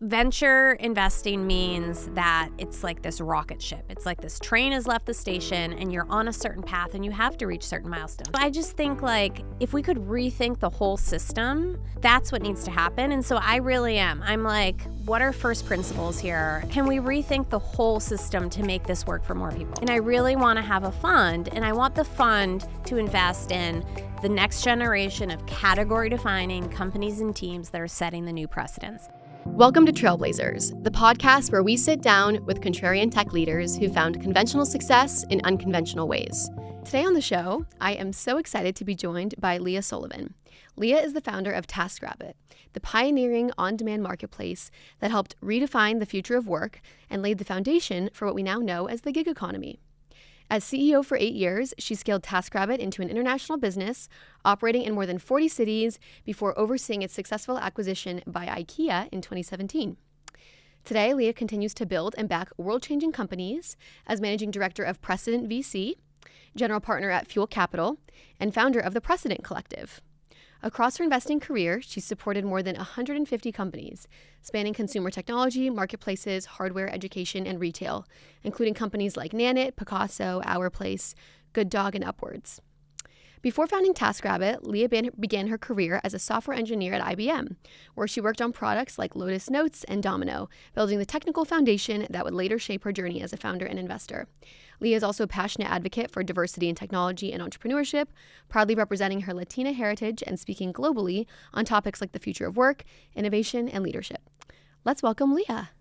venture investing means that it's like this rocket ship. It's like this train has left the station and you're on a certain path and you have to reach certain milestones. I just think like if we could rethink the whole system, that's what needs to happen. And so I really am. I'm like, what are first principles here? Can we rethink the whole system to make this work for more people? And I really want to have a fund, and I want the fund to invest in the next generation of category-defining companies and teams that are setting the new precedents. Welcome to Trailblazers, the podcast where we sit down with contrarian tech leaders who found conventional success in unconventional ways. Today on the show, I am so excited to be joined by Leah Solivan. Leah is the founder of TaskRabbit, the pioneering on-demand marketplace that helped redefine the future of work and laid the foundation for what we now know as the gig economy. As CEO for 8 years, she scaled TaskRabbit into an international business, operating in more than 40 cities before overseeing its successful acquisition by IKEA in 2017. Today, Leah continues to build and back world-changing companies as managing director of Precedent VC, general partner at Fuel Capital, and founder of the Precedent Collective. Across her investing career, she's supported more than 150 companies, spanning consumer technology, marketplaces, hardware, education, and retail, including companies like Nanit, Picasso, OurPlace, Good Dog, and Upwards. Before founding TaskRabbit, Leah began her career as a software engineer at IBM, where she worked on products like Lotus Notes and Domino, building the technical foundation that would later shape her journey as a founder and investor. Leah is also a passionate advocate for diversity in technology and entrepreneurship, proudly representing her Latina heritage and speaking globally on topics like the future of work, innovation, and leadership. Let's welcome Leah.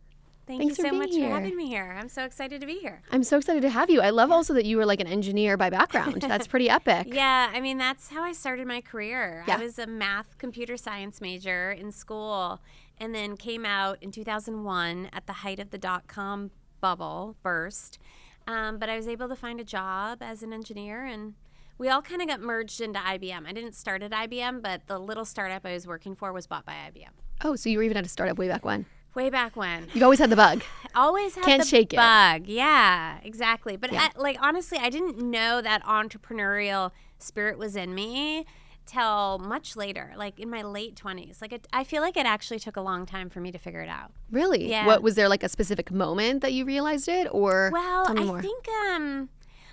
Thanks you so much for having me here. I'm so excited to be here. I'm so excited to have you. I love also that you were like an engineer by background. That's pretty epic. Yeah, I mean, that's how I started my career. Yeah. I was a math computer science major in school and then came out in 2001 at the height of the dot-com bubble burst. But I was able to find a job as an engineer, and we all kind of got merged into IBM. I didn't start at IBM, but the little startup I was working for was bought by IBM. Oh, so you were even at a startup way back when? Way back when. You've always had the bug. Always had Can't the shake bug. Yeah, exactly. But Yeah. honestly, I didn't know that entrepreneurial spirit was in me till much later, like in my late 20s. I feel like it actually took a long time for me to figure it out. Really? Yeah. What was there like a specific moment that you realized it, or Well, tell me more. I think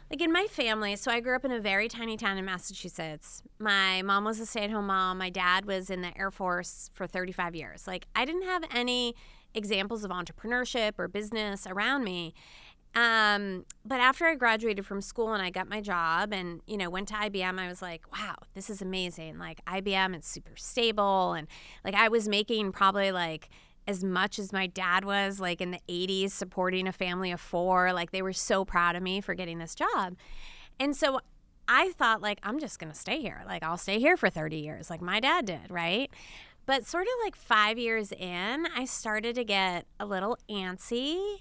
like in my family, so I grew up in a very tiny town in Massachusetts. My mom was a stay-at-home mom. My dad was in the Air Force for 35 years. Like, I didn't have any examples of entrepreneurship or business around me. But after I graduated from school and I got my job and, went to IBM, I was like, wow, this is amazing. Like, IBM, it's super stable. And like, I was making probably like as much as my dad was, like in the 80s, supporting a family of 4. Like, they were so proud of me for getting this job. And so I thought, like, I'm just going to stay here. Like, I'll stay here for 30 years, like my dad did, right? But sort of like 5 years in, I started to get a little antsy.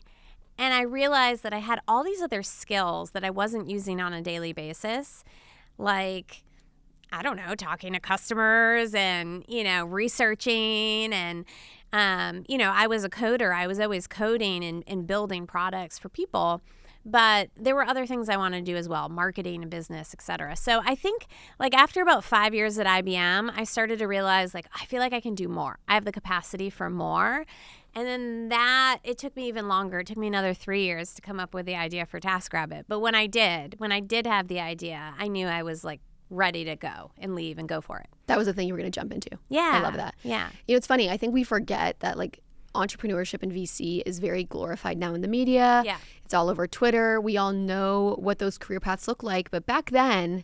And I realized that I had all these other skills that I wasn't using on a daily basis, like, I don't know, talking to customers and, researching and, I was a coder. I was always coding and building products for people. But there were other things I wanted to do as well, marketing and business, et cetera. So I think like after about 5 years at IBM, I started to realize like, I feel like I can do more. I have the capacity for more. And then it took me even longer. It took me another 3 years to come up with the idea for TaskRabbit. But when I did have the idea, I knew I was like ready to go and leave and go for it. That was the thing you were going to jump into. Yeah. I love that. Yeah. It's funny. I think we forget that like entrepreneurship and VC is very glorified now in the media. Yeah. It's all over Twitter. We all know what those career paths look like. But back then,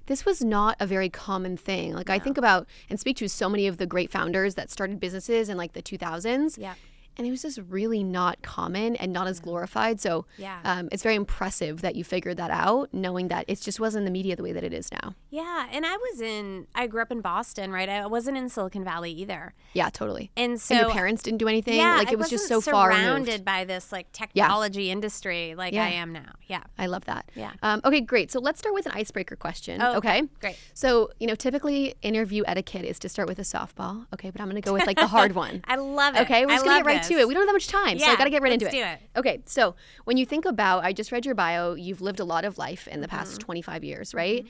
this was not a very common thing. Like, no. I think about and speak to so many of the great founders that started businesses in like the 2000s. Yeah. And it was just really not common and not as glorified. So it's very impressive that you figured that out, knowing that it just wasn't the media the way that it is now. Yeah. And I grew up in Boston, right? I wasn't in Silicon Valley either. Yeah, totally. And so your parents didn't do anything? Yeah, like it was just so far removed. Surrounded by this like technology industry like I am now. Yeah. I love that. Yeah. Okay, great. So let's start with an icebreaker question. Oh, okay. Great. So, typically interview etiquette is to start with a softball. Okay, but I'm going to go with like the hard one. I love it. Okay, we're just going to get right to it. We don't have that much time, so I got to get right into it. Let's do it. Okay, so when you think about, I just read your bio, you've lived a lot of life in the past 25 years, right?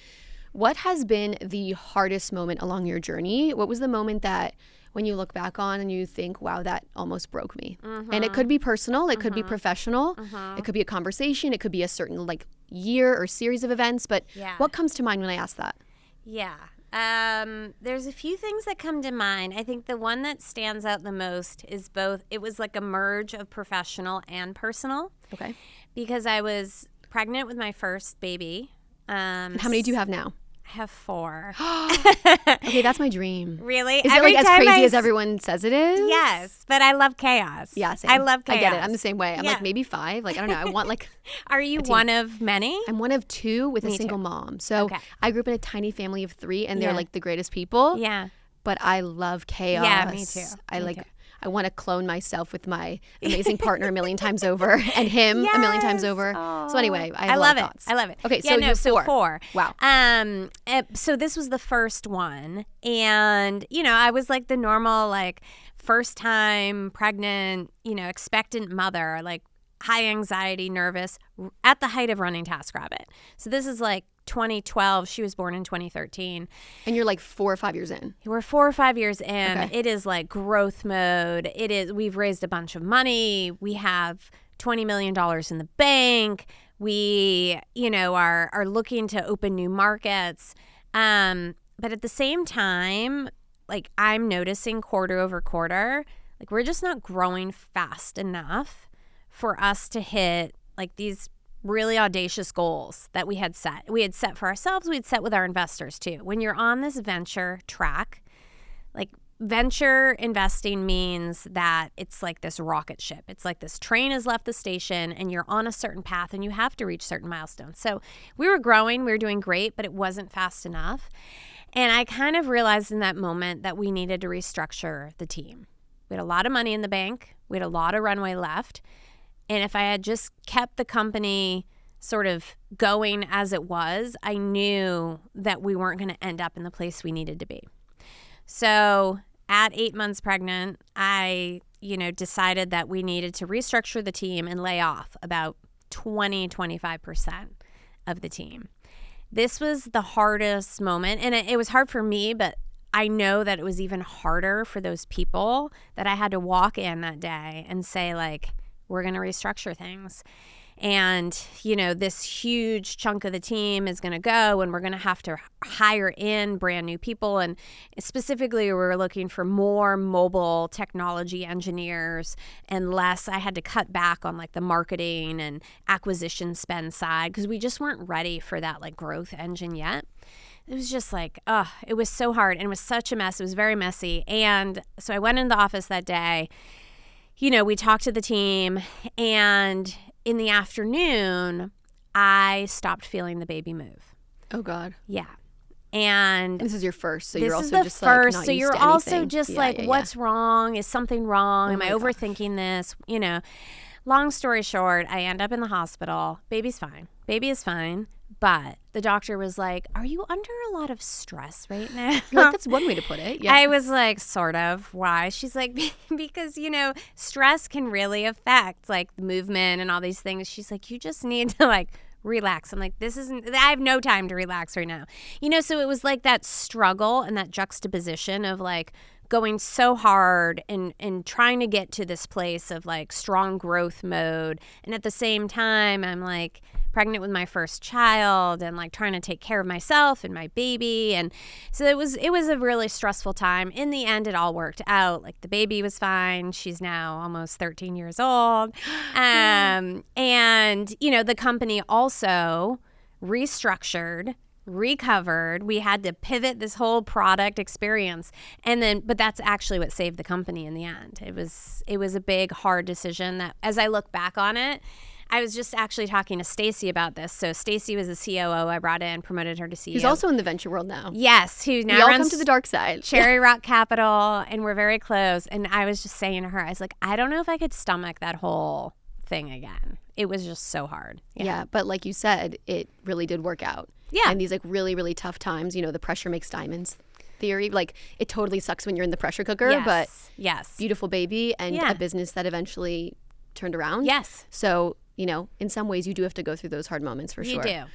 What has been the hardest moment along your journey? What was the moment that when you look back on and you think, wow, that almost broke me. And it could be personal, it could be professional, it could be a conversation, it could be a certain like year or series of events. But what comes to mind when I ask that? Yeah. There's a few things that come to mind. I think the one that stands out the most is both, it was like a merge of professional and personal. Okay. Because I was pregnant with my first baby. And how many do you have now? I have 4. Okay, that's my dream. Really? Is it like as crazy as everyone says it is? Yes, but I love chaos. Yeah, same. I love chaos. I get it. I'm the same way. I'm like maybe 5. Like, I don't know. I want like Are you one of many? I'm one of 2 with a single mom. So I grew up in a tiny family of 3 and they're like the greatest people. Yeah. But I love chaos. Yeah, me too. I want to clone myself with my amazing partner a million times over and him a million times over. So anyway, I have a lot of thoughts. I love it. Okay, so you're 4. So 4. Wow. So this was the first one. And, I was like the normal, like first time pregnant, expectant mother, like high anxiety, nervous at the height of running TaskRabbit. So this is like 2012. She was born in 2013. And you're like 4 or 5 years in. We're 4 or 5 years in. Okay. It is like growth mode. We've raised a bunch of money. We have $20 million in the bank. We, are looking to open new markets. But at the same time, like I'm noticing quarter over quarter, like we're just not growing fast enough for us to hit like these really audacious goals that we had set. We had set for ourselves. We had set with our investors too. When you're on this venture track, like venture investing means that it's like this rocket ship. It's like this train has left the station and you're on a certain path and you have to reach certain milestones. So we were growing, we were doing great, but it wasn't fast enough. And I kind of realized in that moment that we needed to restructure the team. We had a lot of money in the bank. We had a lot of runway left. And if I had just kept the company sort of going as it was, I knew that we weren't going to end up in the place we needed to be. So at 8 months pregnant, I, decided that we needed to restructure the team and lay off about 25% of the team. This was the hardest moment. And it was hard for me, but I know that it was even harder for those people that I had to walk in that day and say, like, we're going to restructure things. And, this huge chunk of the team is going to go and we're going to have to hire in brand new people. And specifically, we're looking for more mobile technology engineers and less. I had to cut back on like the marketing and acquisition spend side because we just weren't ready for that like growth engine yet. It was just like, it was so hard and it was such a mess. It was very messy. And so I went in the office that day. We talked to the team, and in the afternoon, I stopped feeling the baby move. Oh, God. Yeah. And this is your first, so you're also just first, like not so used you're to also anything. just what's wrong? Is something wrong? Am I overthinking this? Long story short, I end up in the hospital. Baby's fine. Baby is fine. But the doctor was like, are you under a lot of stress right now? Like, that's one way to put it. Yeah. I was like, sort of. Why? She's like, because, stress can really affect like the movement and all these things. She's like, you just need to like relax. I'm like, I have no time to relax right now. So it was like that struggle and that juxtaposition of like going so hard and trying to get to this place of like strong growth mode. And at the same time, I'm like pregnant with my first child and like trying to take care of myself and my baby. And so it was a really stressful time. In the end, it all worked out. Like the baby was fine. She's now almost 13 years old. And, the company also restructured, recovered. We had to pivot this whole product experience. But that's actually what saved the company in the end. It was a big, hard decision that as I look back on it, I was just actually talking to Stacy about this. So Stacy was the COO I brought in, promoted her to CEO. Who's also in the venture world now. Yes, who now we all runs come to the dark side. Cherry Rock Capital, and we're very close. And I was just saying to her, I was like, I don't know if I could stomach that whole thing again. It was just so hard. Yeah, but like you said, it really did work out. Yeah. And these like really, really tough times, the pressure makes diamonds theory. Like it totally sucks when you're in the pressure cooker, but beautiful baby and a business that eventually turned around. Yes. So, in some ways you do have to go through those hard moments for sure. You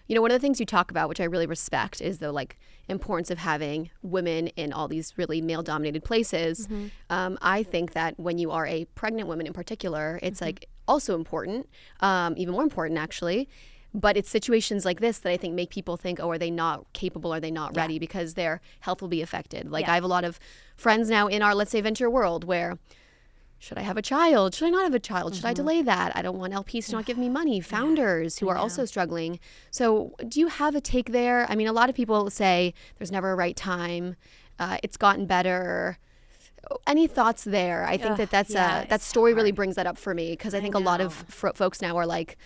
do. One of the things you talk about, which I really respect, is the like importance of having women in all these really male-dominated places. I think that when you are a pregnant woman in particular, it's like also important, even more important actually. But it's situations like this that I think make people think, oh, are they not capable? Are they not ready? Because their health will be affected. Like I have a lot of friends now in our, let's say, venture world where, should I have a child? Should I not have a child? Should I delay that? I don't want LPs to not give me money. Founders who are also struggling. So do you have a take there? I mean, a lot of people say there's never a right time. It's gotten better. Any thoughts there? I think that story really brings that up for me, because I think a lot of folks now are like,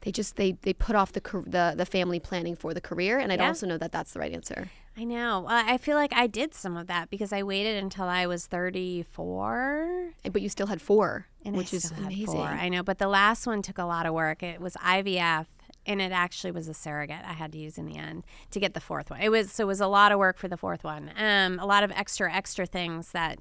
they put off the family planning for the career, and I don't also know that that's the right answer. I know. I feel like I did some of that because I waited until I was 34. But you still had 4, which is had amazing. 4. I know, but the last one took a lot of work. It was IVF, and it actually was a surrogate I had to use in the end to get the 4th one. It was a lot of work for the 4th one. A lot of extra things that,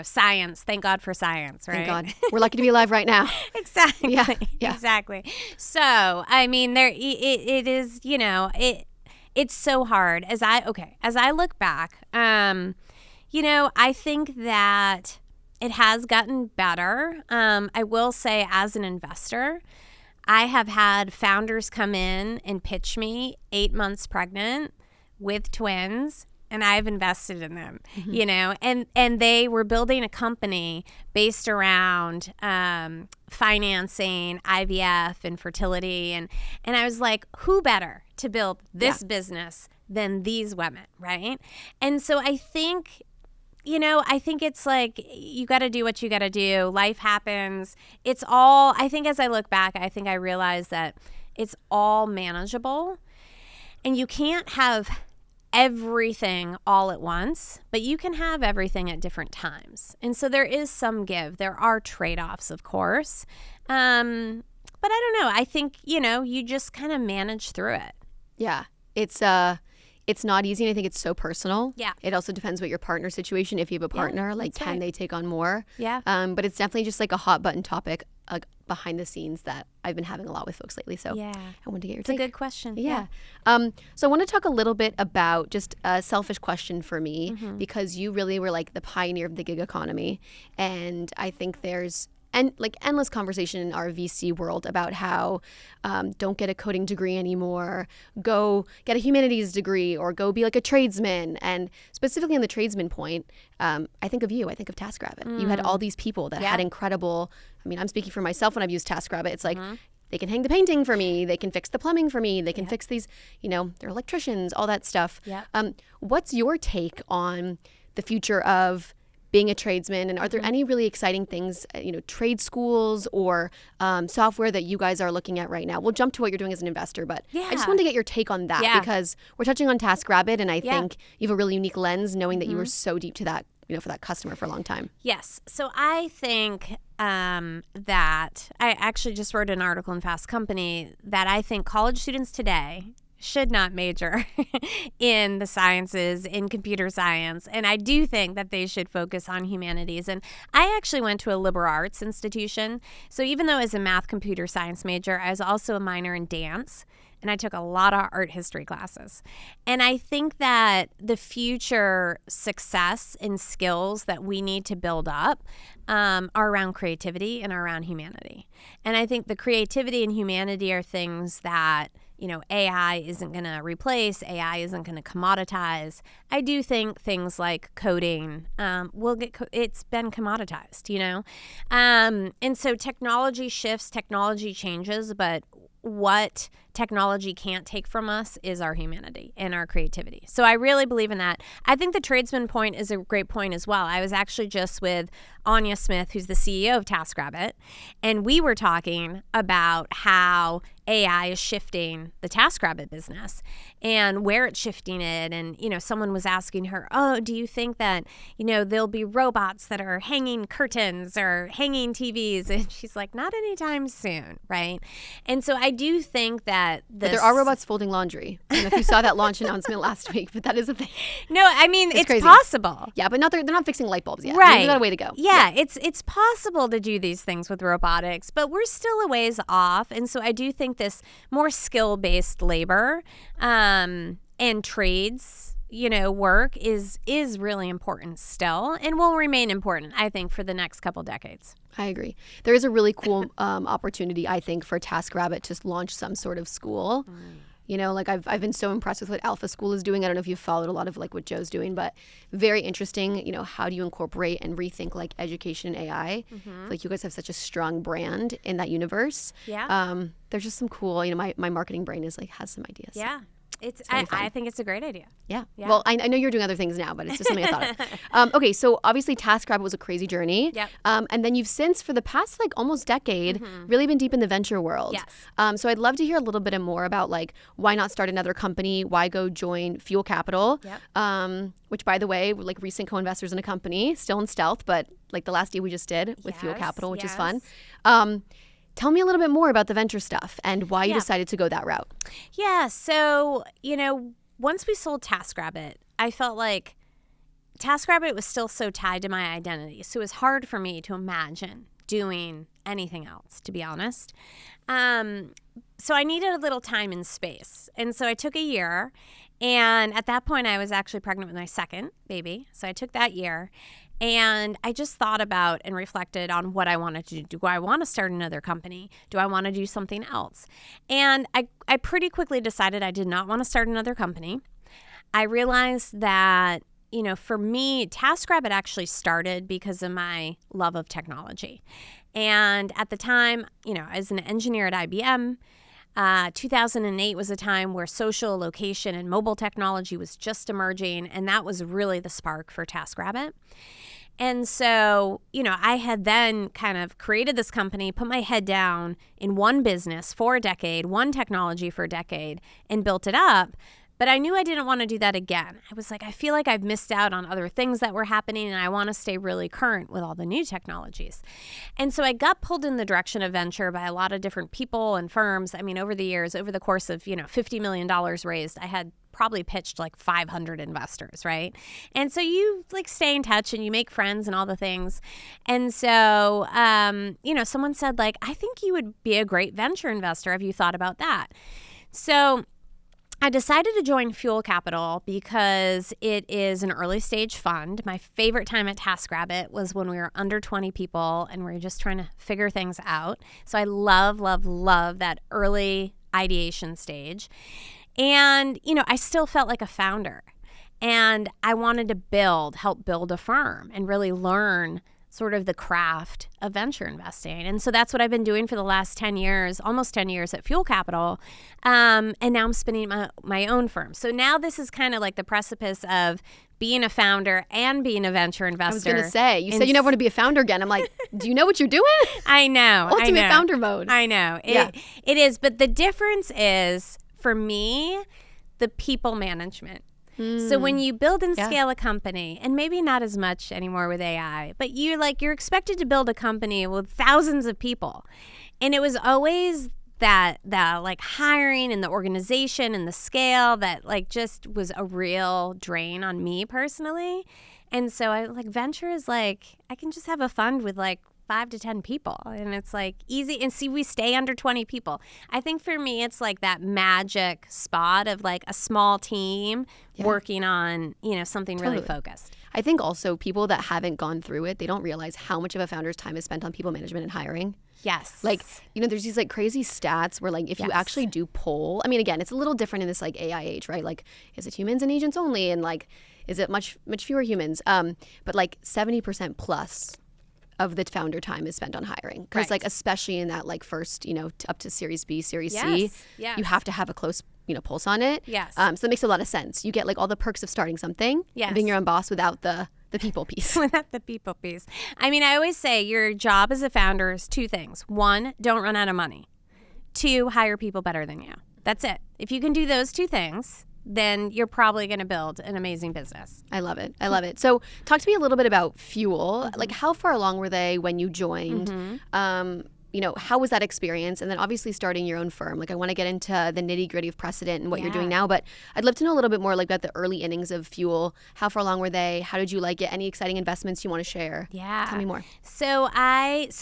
science. Thank God for science, right? Thank God. We're lucky to be alive right now. Exactly. Yeah. Exactly. So, I mean, it is, it's so hard. As I look back, I think that it has gotten better. I will say, as an investor, I have had founders come in and pitch me 8 months pregnant with twins, and I've invested in them, and they were building a company based around financing IVF and fertility. And I was like, who better to build this business than these women, right? And so I think, it's like you got to do what you got to do. Life happens. It's all, I think as I look back, I think I realized that it's all manageable, and you can't have everything all at once, but you can have everything at different times. And so there is some give. There are trade-offs, of course. But I don't know. I think, you just kind of manage through it. Yeah. It's not easy, and I think it's so personal. Yeah. It also depends what your partner situation, if you have a partner, can they take on more? Yeah. But it's definitely just like a hot button topic behind the scenes that I've been having a lot with folks lately. So I wanted to get your take. It's a good question. Yeah. So I want to talk a little bit about just a selfish question for me, because you really were like the pioneer of the gig economy. And I think there's endless conversation in our VC world about how don't get a coding degree anymore, go get a humanities degree, or go be like a tradesman. And specifically on the tradesman point, I think of you. I think of TaskRabbit. You had all these people that had incredible, I'm speaking for myself when I've used TaskRabbit. It's like, they can hang the painting for me. They can fix the plumbing for me. They can fix these, they're electricians, all that stuff. What's your take on the future of being a tradesman, and are there any really exciting things, trade schools or software that you guys are looking at right now? We'll jump to what you're doing as an investor, but I just wanted to get your take on that, because we're touching on TaskRabbit, and I think you have a really unique lens, knowing that you were so deep to that, for that customer for a long time. Yes. So I think that I actually just wrote an article in Fast Company that I think college students today should not major in the sciences, in computer science. And I do think that they should focus on humanities. And I actually went to a liberal arts institution. So even though I was a math computer science major, I was also a minor in dance. And I took a lot of art history classes. And I think that the future success and skills that we need to build up are around creativity and around humanity. And I think the creativity and humanity are things that AI isn't going to replace, AI isn't going to commoditize. I do think things like coding it's been commoditized, and so technology shifts, technology changes, but what technology can't take from us is our humanity and our creativity. So I really believe in that. I think the tradesman point is a great point as well. I was actually just with Anya Smith, who's the CEO of TaskRabbit, and we were talking about how AI is shifting the TaskRabbit business and where it's shifting it. And, someone was asking her, oh, do you think that, there'll be robots that are hanging curtains or hanging TVs? And she's like, not anytime soon, right? And so I do think that that this... But there are robots folding laundry. I don't know if you saw that launch announcement last week, but that is a thing. No, I mean, it's crazy. Possible. Yeah, but they're not fixing light bulbs yet. Right. They've got a way to go. Yeah, it's possible to do these things with robotics, but we're still a ways off. And so I do think this more skill-based labor and trades, work is really important still and will remain important, I think, for the next couple decades. I agree. There is a really cool opportunity, I think, for TaskRabbit to launch some sort of school. I've been so impressed with what Alpha School is doing. I don't know if you've followed a lot of what Joe's doing, but very interesting. How do you incorporate and rethink education and AI? Mm-hmm. You guys have such a strong brand in that universe. Yeah. There's just some cool. My marketing brain has some ideas. Yeah. I think it's a great idea. Yeah. Well, I know you're doing other things now, but it's just something I thought of. Okay, so obviously TaskRabbit was a crazy journey. Yep. And then you've since, for the past almost decade, really been deep in the venture world. Yes. So I'd love to hear a little bit more about why not start another company? Why go join Fuel Capital? Yep. Which, by the way, recent co-investors in a company, still in stealth, but the last deal we just did with Fuel Capital, which is fun. Tell me a little bit more about the venture stuff and why you decided to go that route. Yeah. So, once we sold TaskRabbit, I felt like TaskRabbit was still so tied to my identity. So it was hard for me to imagine doing anything else, to be honest. So I needed a little time and space. And so I took a year. And at that point, I was actually pregnant with my second baby. So I took that year. And I just thought about and reflected on what I wanted to do. Do I want to start another company? Do I want to do something else? And I pretty quickly decided I did not want to start another company. I realized that, for me, TaskRabbit actually started because of my love of technology. And at the time, I was an engineer at IBM. 2008 was a time where social, location, and mobile technology was just emerging, and that was really the spark for TaskRabbit. And so, I had then kind of created this company, put my head down in one business for a decade, one technology for a decade, and built it up. But I knew I didn't want to do that again. I was I feel like I've missed out on other things that were happening, and I want to stay really current with all the new technologies. And so I got pulled in the direction of venture by a lot of different people and firms. I mean, over the years, over the course of, $50 million raised, I had probably pitched 500 investors, right? And so you stay in touch and you make friends and all the things. And so, someone said I think you would be a great venture investor. Have you thought about that? So I decided to join Fuel Capital because it is an early stage fund. My favorite time at TaskRabbit was when we were under 20 people and we were just trying to figure things out. So I love, love, love that early ideation stage. And, I still felt like a founder. And I wanted to help build a firm and really learn sort of the craft of venture investing. And so that's what I've been doing for the last 10 years, almost 10 years at Fuel Capital. And now I'm spinning my own firm. So now this is kind of the precipice of being a founder and being a venture investor. I was going to say, you said you never want to be a founder again. I'm like, do you know what you're doing? I know. Ultimate founder mode. I know. It is. But the difference is, for me, the people management. So when you build and scale a company, and maybe not as much anymore with AI, but you're expected to build a company with thousands of people. And it was always that hiring and the organization and the scale that just was a real drain on me personally. And so I venture is I can just have a fund with 5 to 10 people, and it's easy, and see, we stay under 20 people. I think for me it's that magic spot of a small team working on something really focused. I think also people that haven't gone through it, they don't realize how much of a founder's time is spent on people management and hiring. Yes. There's these crazy stats where if you actually do poll, I mean, again, it's a little different in this AI age, right? Is it humans and agents only, and is it much fewer humans? But 70% plus of the founder time is spent on hiring, because especially in that first up to Series B, Series C, you have to have a close pulse on it. Yes. So that makes a lot of sense. You get all the perks of starting something, and being your own boss without the people piece. Without the people piece. I mean, I always say your job as a founder is 2 things. 1, don't run out of money. 2, hire people better than you. That's it. If you can do those 2 things, then you're probably going to build an amazing business. I love it. I love it. So talk to me a little bit about Fuel. How far along were they when you joined? how was that experience? And then obviously starting your own firm. Like I want to get into the nitty gritty of Precedent and what you're doing now, but I'd love to know a little bit more like about the early innings of Fuel. How far along were they? How did you like it? Any exciting investments you want to share? Yeah. Tell me more. So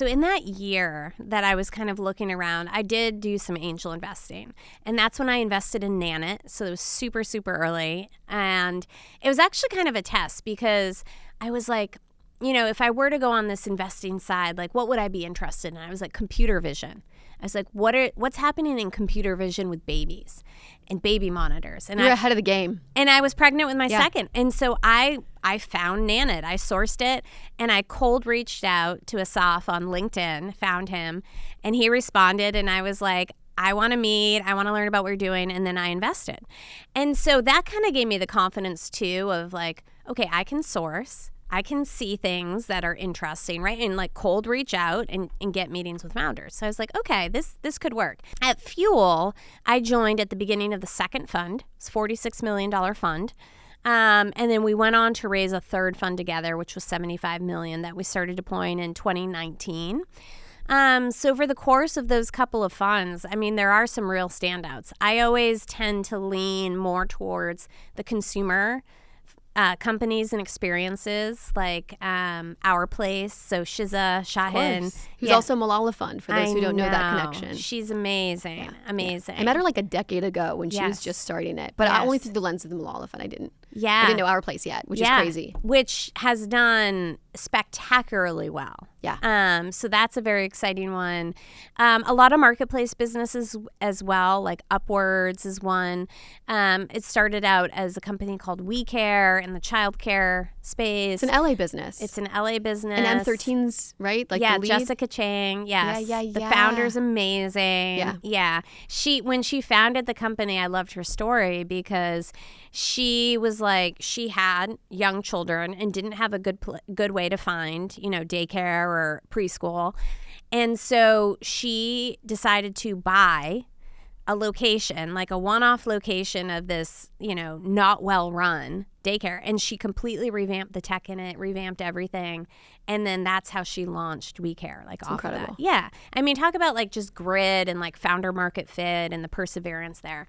in that year that I was kind of looking around, I did do some angel investing. And that's when I invested in Nanit. So it was super, super early. And it was actually kind of a test because I was like, if I were to go on this investing side, like what would I be interested in? I was like, computer vision. I was like, what's happening in computer vision with babies and baby monitors? And you're ahead of the game. And I was pregnant with my second. And so I found Nanit. I sourced it and I cold reached out to Asaf on LinkedIn, found him, and he responded. And I was like, I want to meet, I want to learn about what you're doing. And then I invested. And so that kind of gave me the confidence too of like, okay, I can source. I can see things that are interesting, right? And like cold reach out and get meetings with founders. So I was like, okay, this could work. At Fuel, I joined at the beginning of the second fund. It's a $46 million fund. And then we went on to raise a third fund together, which was $75 million that we started deploying in 2019. So for the course of those couple of funds, I mean, there are some real standouts. I always tend to lean more towards the consumer companies and experiences like Our Place, so Shiza Shahin. Who's also Malala Fund, for those who don't know that connection. She's amazing. Amazing. I met her like a decade ago when she was just starting it, but only through the lens of the Malala Fund. I didn't know Our Place yet, which is crazy. Which has done spectacularally well. Yeah. So that's a very exciting one. A lot of marketplace businesses as well, like Upwards is one. It started out as a company called We Care in the childcare space. It's an LA business. It's an LA business. And M13's, right? Like the lead? Jessica Chang. Yes. Yeah. The founder's amazing. Yeah. When she founded the company, I loved her story because she was like, she had young children and didn't have a good way to find, daycare or preschool. And so she decided to buy a location, like a one-off location of this, not well-run daycare. And she completely revamped the tech in it, revamped everything. And then that's how she launched We Care, like off incredible. Of that. Yeah. I mean, talk about like just grit and like founder market fit and the perseverance there.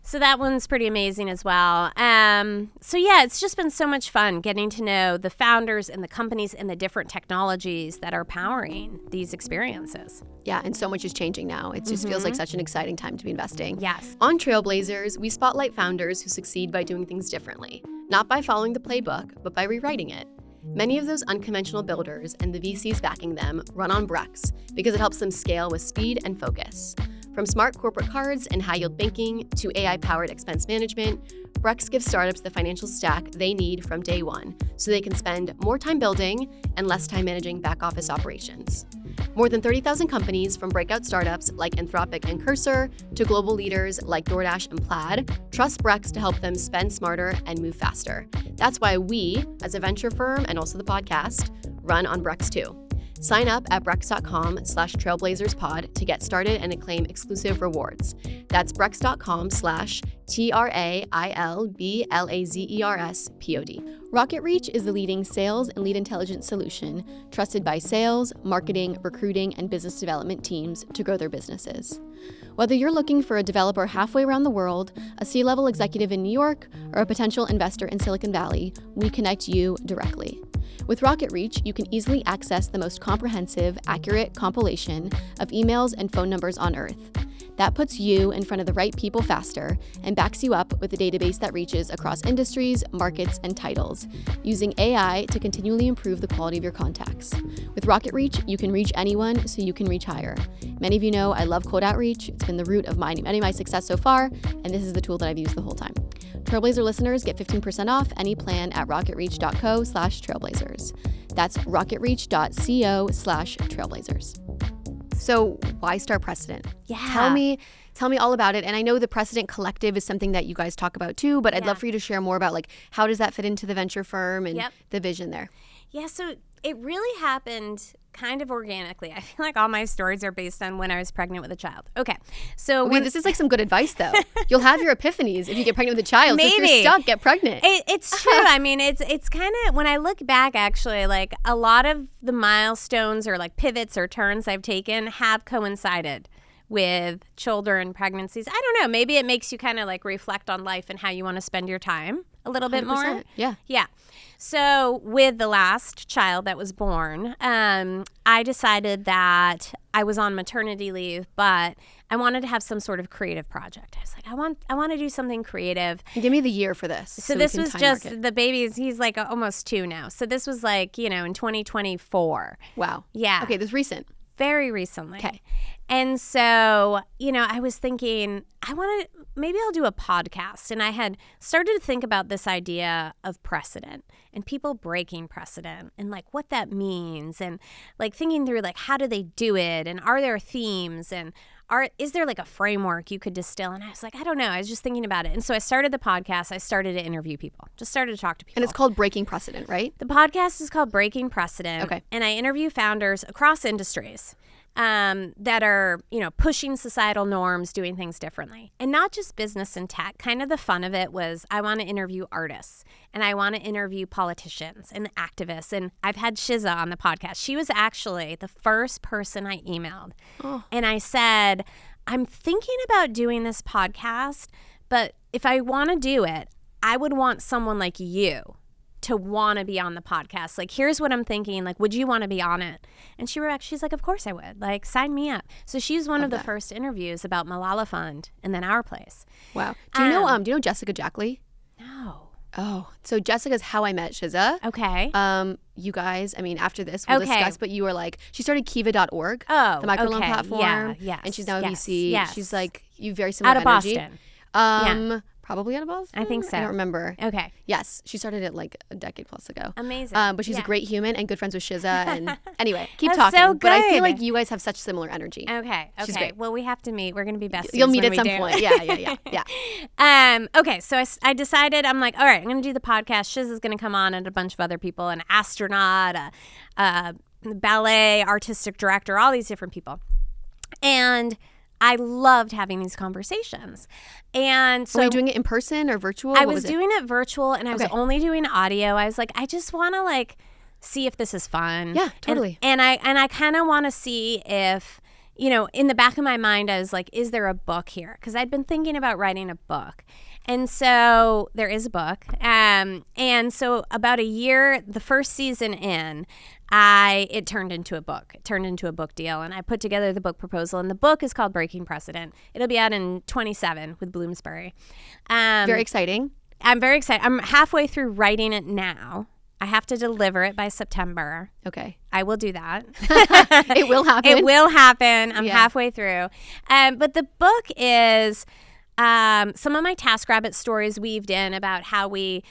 So that one's pretty amazing as well. It's just been so much fun getting to know the founders and the companies and the different technologies that are powering these experiences. Yeah, and so much is changing now. It just feels like such an exciting time to be investing. Yes. On Trailblazers, we spotlight founders who succeed by doing things differently, not by following the playbook, but by rewriting it. Many of those unconventional builders and the VCs backing them run on Brex because it helps them scale with speed and focus. From smart corporate cards and high-yield banking to AI-powered expense management, Brex gives startups the financial stack they need from day one so they can spend more time building and less time managing back-office operations. More than 30,000 companies, from breakout startups like Anthropic and Cursor to global leaders like DoorDash and Plaid, trust Brex to help them spend smarter and move faster. That's why we, as a venture firm and also the podcast, run on Brex too. Sign up at brex.com/trailblazerspod to get started and claim exclusive rewards. That's brex.com/Trailblazerspod. RocketReach is the leading sales and lead intelligence solution trusted by sales, marketing, recruiting, and business development teams to grow their businesses. Whether you're looking for a developer halfway around the world, a C-level executive in New York, or a potential investor in Silicon Valley, we connect you directly. With RocketReach, you can easily access the most comprehensive, accurate compilation of emails and phone numbers on Earth. That puts you in front of the right people faster and backs you up with a database that reaches across industries, markets, and titles, using AI to continually improve the quality of your contacts. With RocketReach, you can reach anyone so you can reach higher. Many of you know I love cold outreach. It's been the root of many of my success so far, and this is the tool that I've used the whole time. Trailblazer listeners get 15% off any plan at rocketreach.co/trailblazers. That's rocketreach.co/trailblazers. So why start Precedent? Yeah. Tell me all about it. And I know the Precedent Collective is something that you guys talk about too, but I'd love for you to share more about like how does that fit into the venture firm and the vision there? Yeah, so it really happened kind of organically. I feel like all my stories are based on when I was pregnant with a child. Okay. So this is like some good advice, though. You'll have your epiphanies if you get pregnant with a child. Maybe. So if you're stuck, get pregnant. It's true. I mean, it's kind of, when I look back, actually, like a lot of the milestones or like pivots or turns I've taken have coincided with children, pregnancies. I don't know. Maybe it makes you kind of like reflect on life and how you want to spend your time a little bit more. Yeah. Yeah. So with the last child that was born, I decided that I was on maternity leave, but I wanted to have some sort of creative project. I was like, I want to do something creative. Give me the year for this. So this was just the baby's, he's like almost 2 now. So this was like, in 2024. Wow. Yeah. Okay, this is recent. Very recently. Okay. And so, I was thinking, maybe I'll do a podcast. And I had started to think about this idea of precedent and people breaking precedent and like what that means, and like thinking through like how do they do it, and are there themes, and is there like a framework you could distill? And I was like, I don't know. I was just thinking about it. And so I started the podcast. I started to interview people, just started to talk to people. And it's called Breaking Precedent, right? The podcast is called Breaking Precedent. Okay. And I interview founders across industries that are, pushing societal norms, doing things differently. And not just business and tech. Kind of the fun of it was I want to interview artists, and I want to interview politicians and activists. And I've had Shiza on the podcast. She was actually the first person I emailed. Oh. And I said, I'm thinking about doing this podcast, but if I want to do it, I would want someone like you to want to be on the podcast. Like, here's what I'm thinking. Like, would you want to be on it? And she's like, of course I would. Like, sign me up. So she's one of the first interviews about Malala Fund and then Our Place. Wow. Do you know Jessica Jackley? No. Oh, so Jessica's How I Met Shiza. Okay. You guys, I mean, after this, we'll discuss, but you were like, she started Kiva.org, the microloan platform. Yeah, yes. And she's now at VC. Yes. She's like, you very similar energy. Out of Boston. Yeah. Probably out of Boston? I think so. I don't remember. Okay. Yes. She started it like a decade plus ago. Amazing. But she's a great human and good friends with Shiza. And anyway, keep That's talking. so good. But I feel like you guys have such similar energy. Okay. She's great. Well, we have to meet. We're going to be besties. You'll meet when at some point. Yeah. Okay. So I decided, I'm like, all right, I'm going to do the podcast. Shiza's going to come on, and a bunch of other people, an astronaut, a ballet artistic director, all these different people. And I loved having these conversations. And so, were you doing it in person or virtual? I was doing it virtual, and I was only doing audio. I was like, I just want to like see if this is fun. Yeah, totally. And I kind of want to see if, in the back of my mind, I was like, is there a book here? Because I'd been thinking about writing a book. And so there is a book. And so about a year, the first season in, it turned into a book. It turned into a book deal, and I put together the book proposal, and the book is called Breaking Precedent. It'll be out in 2027 with Bloomsbury. Very exciting. I'm very excited. I'm halfway through writing it now. I have to deliver it by September. Okay. I will do that. It will happen. It will happen. I'm halfway through. But the book is some of my TaskRabbit stories weaved in about how we,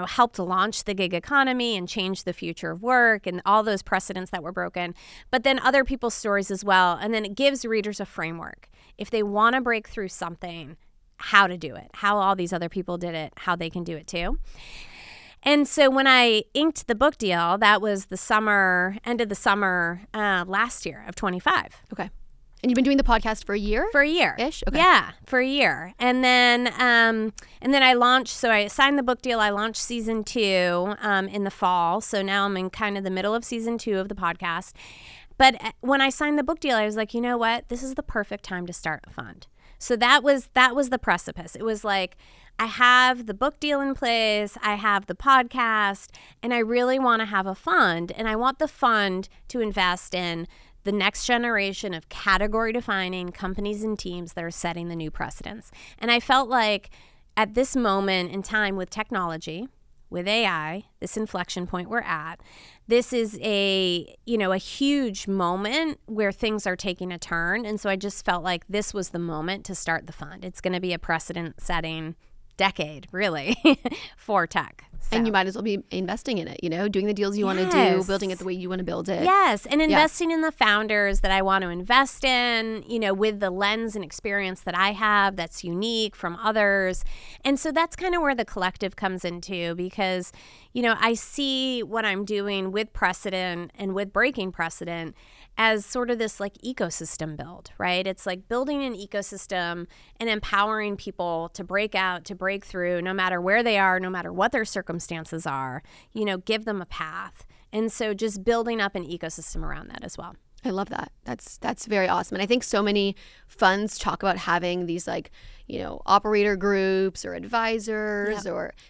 helped launch the gig economy and change the future of work and all those precedents that were broken, but then other people's stories as well. And then it gives readers a framework. If they want to break through something, how to do it, how all these other people did it, how they can do it too. And so when I inked the book deal, that was end of the summer last year of 25. Okay. And you've been doing the podcast for a year? For a year-ish. Okay. Yeah, for a year. And then I launched. So I signed the book deal. I launched season 2 in the fall. So now I'm in kind of the middle of season 2 of the podcast. But when I signed the book deal, I was like, you know what? This is the perfect time to start a fund. So that was the precipice. It was like, I have the book deal in place, I have the podcast, and I really want to have a fund. And I want the fund to invest in the next generation of category-defining companies and teams that are setting the new precedents. And I felt like at this moment in time with technology, with AI, this inflection point we're at, this is a huge moment where things are taking a turn. And so I just felt like this was the moment to start the fund. It's going to be a precedent-setting decade, really, for tech. So. And you might as well be investing in it, doing the deals you want to do, building it the way you want to build it. Yes, and investing in the founders that I want to invest in, with the lens and experience that I have that's unique from others. And so that's kind of where the collective comes into, because, I see what I'm doing with precedent and with breaking precedent as sort of this like ecosystem build, right? It's like building an ecosystem and empowering people to break out, to break through, no matter where they are, no matter what their circumstances are, give them a path. And so just building up an ecosystem around that as well. I love that. That's very awesome. And I think so many funds talk about having these like, operator groups or advisors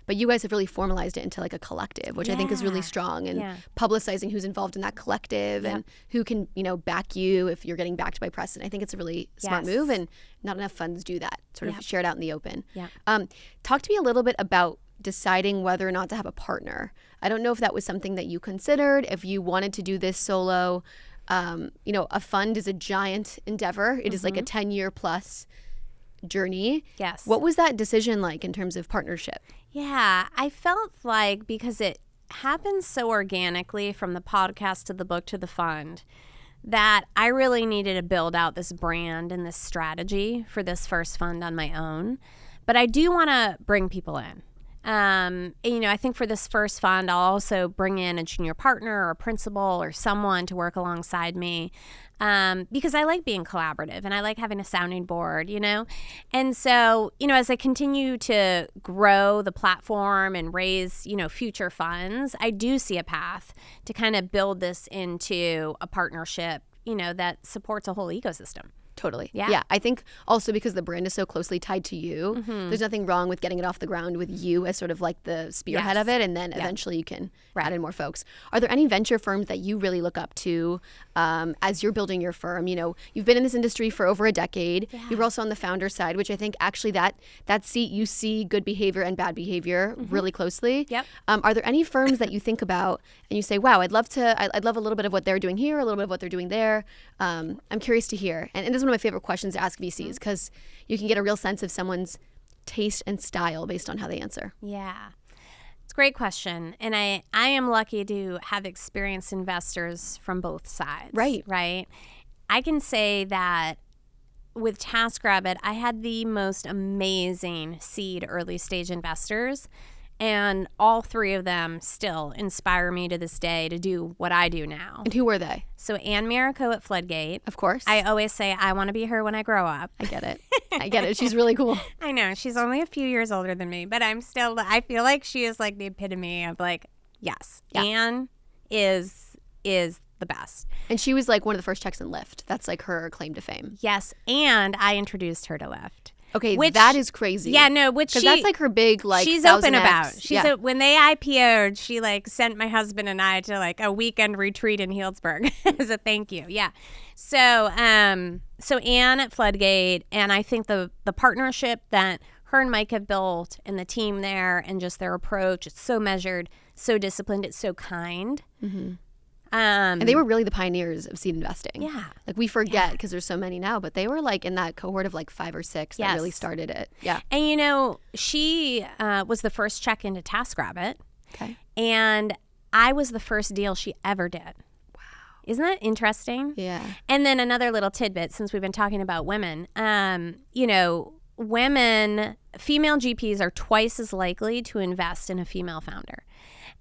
but you guys have really formalized it into like a collective, which I think is really strong, and publicizing who's involved in that collective and who can, back you if you're getting backed by precedent. I think it's a really smart move, and not enough funds do that, sort of share it out in the open. Talk to me a little bit about deciding whether or not to have a partner. I don't know if that was something that you considered, if you wanted to do this solo. A fund is a giant endeavor. It is like a 10-year plus journey. Yes. What was that decision like in terms of partnership? Yeah, I felt like because it happened so organically from the podcast to the book to the fund that I really needed to build out this brand and this strategy for this first fund on my own. But I do want to bring people in. I think for this first fund, I'll also bring in a junior partner or a principal or someone to work alongside me, because I like being collaborative and I like having a sounding board, And so, as I continue to grow the platform and raise, future funds, I do see a path to kind of build this into a partnership, that supports a whole ecosystem. Totally. Yeah. I think also because the brand is so closely tied to you, there's nothing wrong with getting it off the ground with you as sort of like the spearhead of it. And then eventually you can add in more folks. Are there any venture firms that you really look up to as you're building your firm? You've been in this industry for over a decade. You were also on the founder side, which I think actually that seat, you see good behavior and bad behavior really closely. Yep. Are there any firms that you think about and you say, wow, I'd love a little bit of what they're doing here, a little bit of what they're doing there. I'm curious to hear. And this is one of my favorite questions to ask VCs, because you can get a real sense of someone's taste and style based on how they answer. Yeah. It's a great question. And I am lucky to have experienced investors from both sides. Right. I can say that with TaskRabbit, I had the most amazing seed early stage investors. And all three of them still inspire me to this day to do what I do now. And who were they? So Anne Miraco at Floodgate. Of course. I always say I want to be her when I grow up. I get it. She's really cool. I know. She's only a few years older than me, but I feel like she is like the epitome of like, yes, Anne is the best. And she was like one of the first checks in Lyft. That's like her claim to fame. Yes. And I introduced her to Lyft. Okay, that is crazy. Yeah, no, because that's like her big like. She's open 1000X. about. When they IPO'd, she like sent my husband and I to like a weekend retreat in Healdsburg as a thank you. Yeah, so Anne at Floodgate, and I think the partnership that her and Mike have built, and the team there, and just their approach, it's so measured, so disciplined, it's so kind. Mm-hmm. And they were really the pioneers of seed investing. Yeah. Like we forget because there's so many now, but they were like in that cohort of like 5 or 6 that really started it. Yeah. And she was the first check into TaskRabbit. Okay. And I was the first deal she ever did. Wow. Isn't that interesting? Yeah. And then another little tidbit, since we've been talking about women, women, female GPs are twice as likely to invest in a female founder.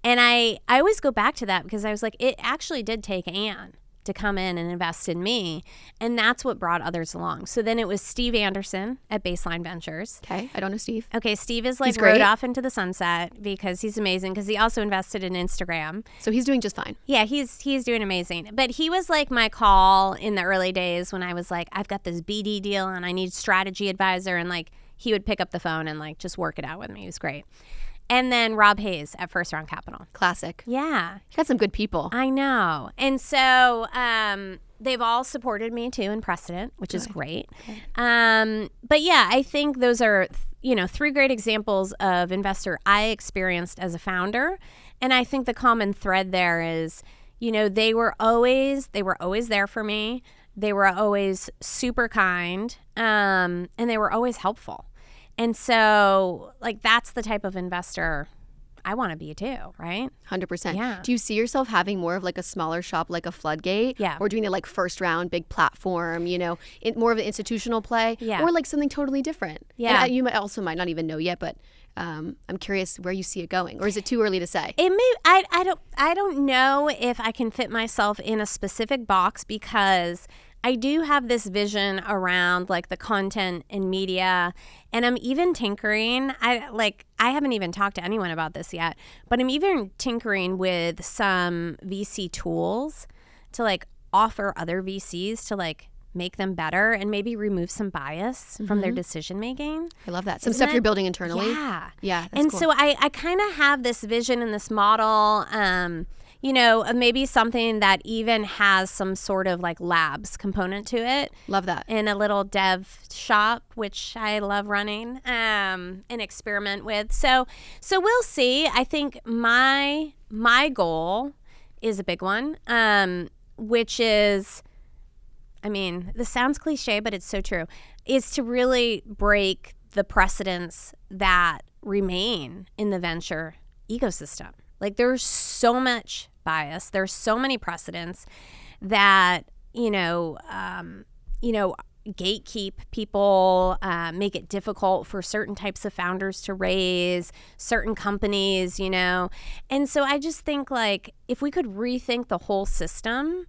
And I always go back to that because I was like, it actually did take Anne to come in and invest in me. And that's what brought others along. So then it was Steve Anderson at Baseline Ventures. Okay. I don't know Steve. Okay. Steve is like rode off into the sunset because he's amazing, because he also invested in Instagram. So he's doing just fine. Yeah, he's doing amazing. But he was like my call in the early days when I was like, I've got this BD deal and I need strategy advisor. And like he would pick up the phone and like just work it out with me. He was great. And then Rob Hayes at First Round Capital. Classic. Yeah. You got some good people. I know. And so they've all supported me too in precedent, which is great. Okay. But yeah, I think those are, 3 great examples of investor I experienced as a founder. And I think the common thread there is, they were always there for me. They were always super kind, and they were always helpful. And so, like, that's the type of investor I want to be too, right? 100%. Yeah. Do you see yourself having more of like a smaller shop, like a Floodgate? Yeah. Or doing the like first round, big platform, more of an institutional play? Yeah. Or like something totally different? Yeah. And you might not even know yet, but I'm curious where you see it going. Or is it too early to say? It may. I don't know if I can fit myself in a specific box, because I do have this vision around like the content and media, and I'm even tinkering. I haven't even talked to anyone about this yet, but I'm even tinkering with some VC tools to like offer other VCs to like make them better and maybe remove some bias from their decision making. I love that. Some stuff you're building internally. Yeah. Yeah. That's and cool. so I kind of have this vision and this model, of maybe something that even has some sort of like labs component to it. Love that. In a little dev shop, which I love running, and experiment with. So we'll see. I think my goal is a big one, which is, I mean, this sounds cliche, but it's so true, is to really break the precedents that remain in the venture ecosystem. Like, there's so much bias. There's so many precedents that, gatekeep people, make it difficult for certain types of founders to raise, certain companies, And so I just think, like, if we could rethink the whole system,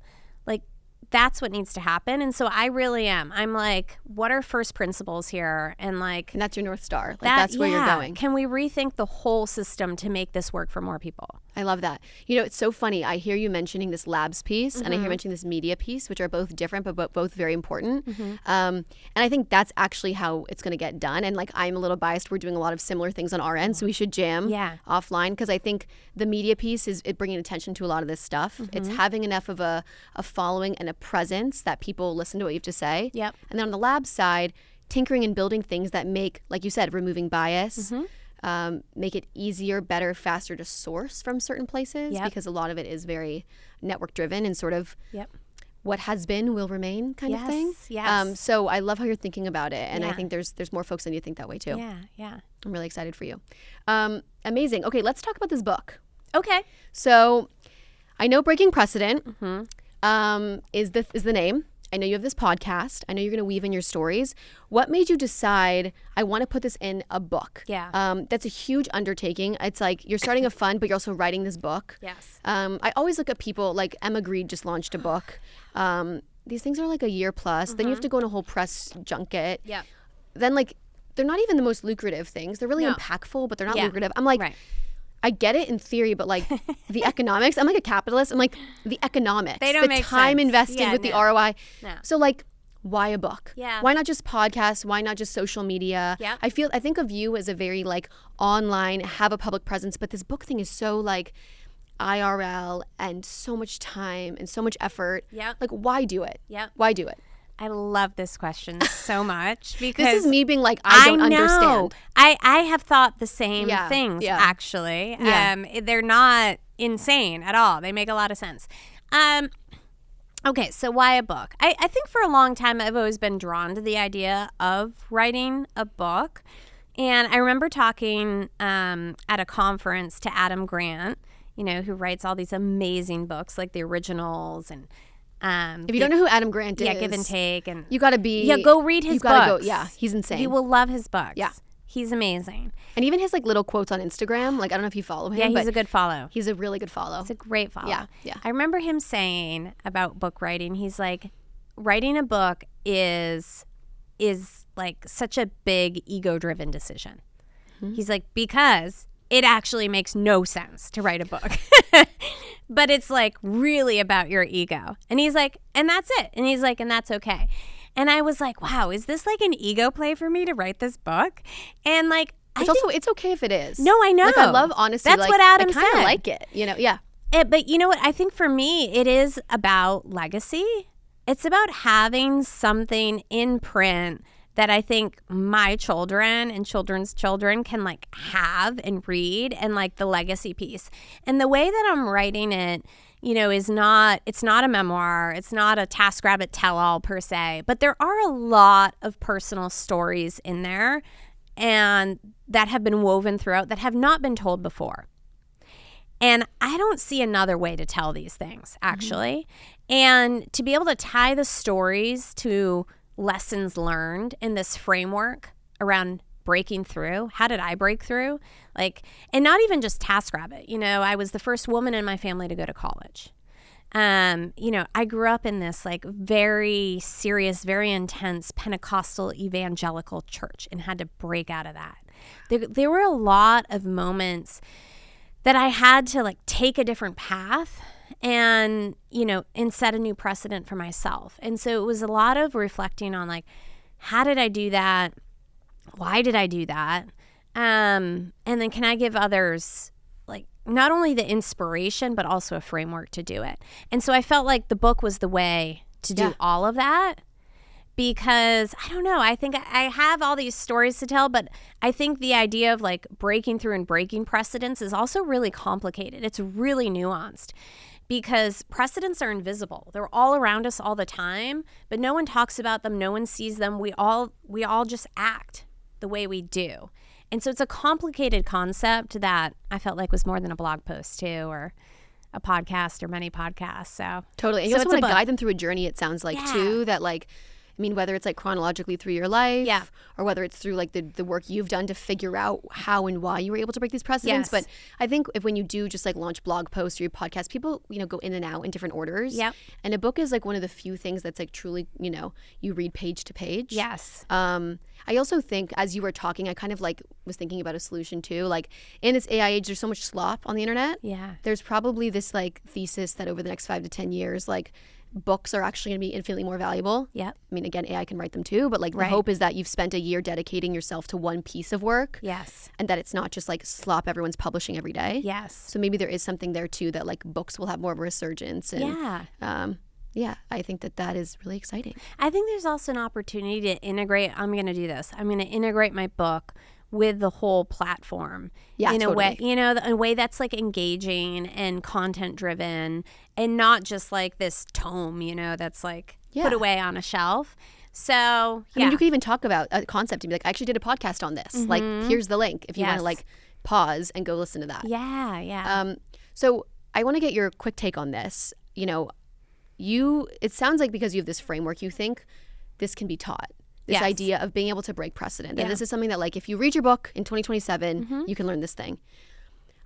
like, that's what needs to happen. And so I really am. I'm like, what are first principles here? And that's your North Star. That's where you're going. Can we rethink the whole system to make this work for more people? I love that. It's so funny. I hear you mentioning this labs piece and I hear you mentioning this media piece, which are both different, but both very important. And I think that's actually how it's going to get done. And like, I'm a little biased. We're doing a lot of similar things on our end, so we should jam offline, because I think the media piece is it bringing attention to a lot of this stuff. It's having enough of a following and a presence that people listen to what you have to say. Yep. And then on the lab side, tinkering and building things that make, like you said, removing bias, make it easier, better, faster to source from certain places, because a lot of it is very network driven and sort of what has been will remain kind of thing. Yes. So I love how you're thinking about it. And I think there's more folks than you think that way too. Yeah. I'm really excited for you. Amazing. Okay, let's talk about this book. Okay. So I know Breaking Precedent is the name. I know you have this podcast. I know you're going to weave in your stories. What made you decide, I want to put this in a book? Yeah. That's a huge undertaking. It's like you're starting a fund, but you're also writing this book. Yes. I always look at people like Emma Grede just launched a book. These things are like a year plus. Then you have to go on a whole press junket. Yeah. Then like, they're not even the most lucrative things. They're really impactful, but they're not lucrative. I'm like, I get it in theory, but like the economics, I'm like a capitalist. I'm like, the economics, they don't the make time sense. invested with the ROI. No. So like, why a book? Yeah. Why not just podcasts? Why not just social media? Yeah. I think of you as a very like online, have a public presence, but this book thing is so like IRL and so much time and so much effort. Yeah. Like, why do it? Yeah. Why do it? I love this question so much, because This is me being like, I don't understand. I have thought the same things, Yeah. actually. Yeah. They're not insane at all. They make a lot of sense. Okay, so why a book? I think for a long time I've always been drawn to the idea of writing a book. And I remember talking at a conference to Adam Grant, who writes all these amazing books like The Originals and if you don't know who Adam Grant is, Give and Take, and you got to be go read his books. He's insane. You will love his books. Yeah, he's amazing. And even his like little quotes on Instagram, like I don't know if you follow him. Yeah, but he's a good follow. He's a really good follow. It's a great follow. Yeah. I remember him saying about book writing, he's like, writing a book is like such a big ego-driven decision. He's like, because it actually makes no sense to write a book. But it's like really about your ego. And he's like, and that's it. And he's like, and that's okay. And I was like, wow, is this like an ego play for me to write this book? And like, it's okay if it is. No, I know. Like, I love honesty. That's like, what Adam said. I kind of like it, yeah. But you know what? I think for me, it is about legacy. It's about having something in print that I think my children and children's children can like have and read, and like the legacy piece. And the way that I'm writing it, it's not a memoir. It's not a TaskRabbit tell-all per se, but there are a lot of personal stories in there and that have been woven throughout that have not been told before. And I don't see another way to tell these things, actually. And to be able to tie the stories to lessons learned in this framework around breaking through. How did I break through? And not even just TaskRabbit. I was the first woman in my family to go to college. I grew up in this very serious, very intense Pentecostal evangelical church and had to break out of that. There were a lot of moments that I had to take a different path and set a new precedent for myself. And so it was a lot of reflecting on how did I do that? Why did I do that? And then can I give others not only the inspiration, but also a framework to do it. And so I felt like the book was the way to do all of that, because I don't know, I think I have all these stories to tell, but I think the idea of breaking through and breaking precedents is also really complicated. It's really nuanced because precedents are invisible. They're all around us all the time, but no one talks about them. No one sees them. We all just act the way we do. And so it's a complicated concept that I felt like was more than a blog post too, or a podcast or many podcasts. So totally. And you also want to guide them through a journey, it sounds like, too, that whether it's chronologically through your life or whether it's through the work you've done to figure out how and why you were able to break these precedents. But I think when you do just launch blog posts or your podcast, people, go in and out in different orders. Yep. And a book is one of the few things that's truly, you read page to page. Yes. I also think as you were talking, I kind of was thinking about a solution too. In this AI age, there's so much slop on the internet. Yeah. There's probably this thesis that over the next 5 to 10 years, books are actually going to be infinitely more valuable. Yep. I mean, again, AI can write them too, but the hope is that you've spent a year dedicating yourself to one piece of work. Yes. And that it's not just slop everyone's publishing every day. Yes. So maybe there is something there too that books will have more of a resurgence. And, I think that is really exciting. I think there's also an opportunity to integrate. I'm going to do this. I'm going to integrate my book with the whole platform in a way, a way that's engaging and content driven and not just this tome, that's put away on a shelf. So, I mean, you could even talk about a concept and be I actually did a podcast on this. Here's the link if you want to pause and go listen to that. Yeah, yeah. So I want to get your quick take on this. It sounds like because you have this framework, you think this can be taught. This idea of being able to break precedent. And this is something that if you read your book in 2027, you can learn this thing.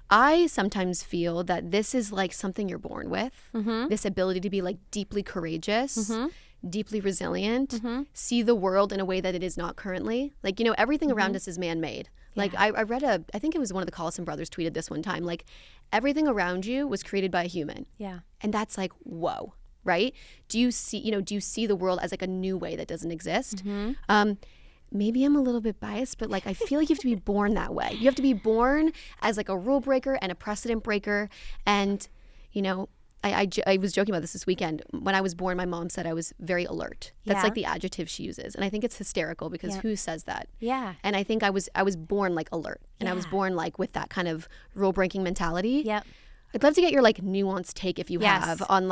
I sometimes feel that this is something you're born with. This ability to be deeply courageous, deeply resilient, see the world in a way that it is not currently. Everything around us is man-made. I read I think it was one of the Collison brothers tweeted this one time, everything around you was created by a human. Yeah. And that's whoa. Right? Do you see the world as a new way that doesn't exist? Maybe I'm a little bit biased, but I feel you have to be born that way. You have to be born as a rule breaker and a precedent breaker. And, I was joking about this weekend. When I was born, my mom said I was very alert. That's the adjective she uses. And I think it's hysterical because who says that? Yeah. And I think I was born alert. And I was born with that kind of rule breaking mentality. Yep. I'd love to get your nuanced take if you have on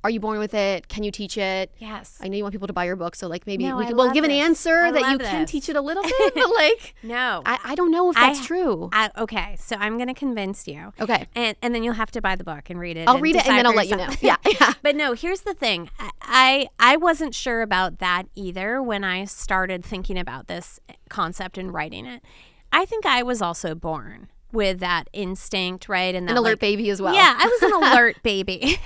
are you born with it? Can you teach it? Yes. I know you want people to buy your book, so maybe we'll give an answer that you can teach it a little bit, but no. I don't know if that's true. Okay, so I'm going to convince you. Okay. And then you'll have to buy the book and read it. I'll read it and then I'll let you know. Yeah. But no, here's the thing. I wasn't sure about that either when I started thinking about this concept and writing it. I think I was also born with that instinct, right? And that, an alert baby as well. Yeah, I was an alert baby.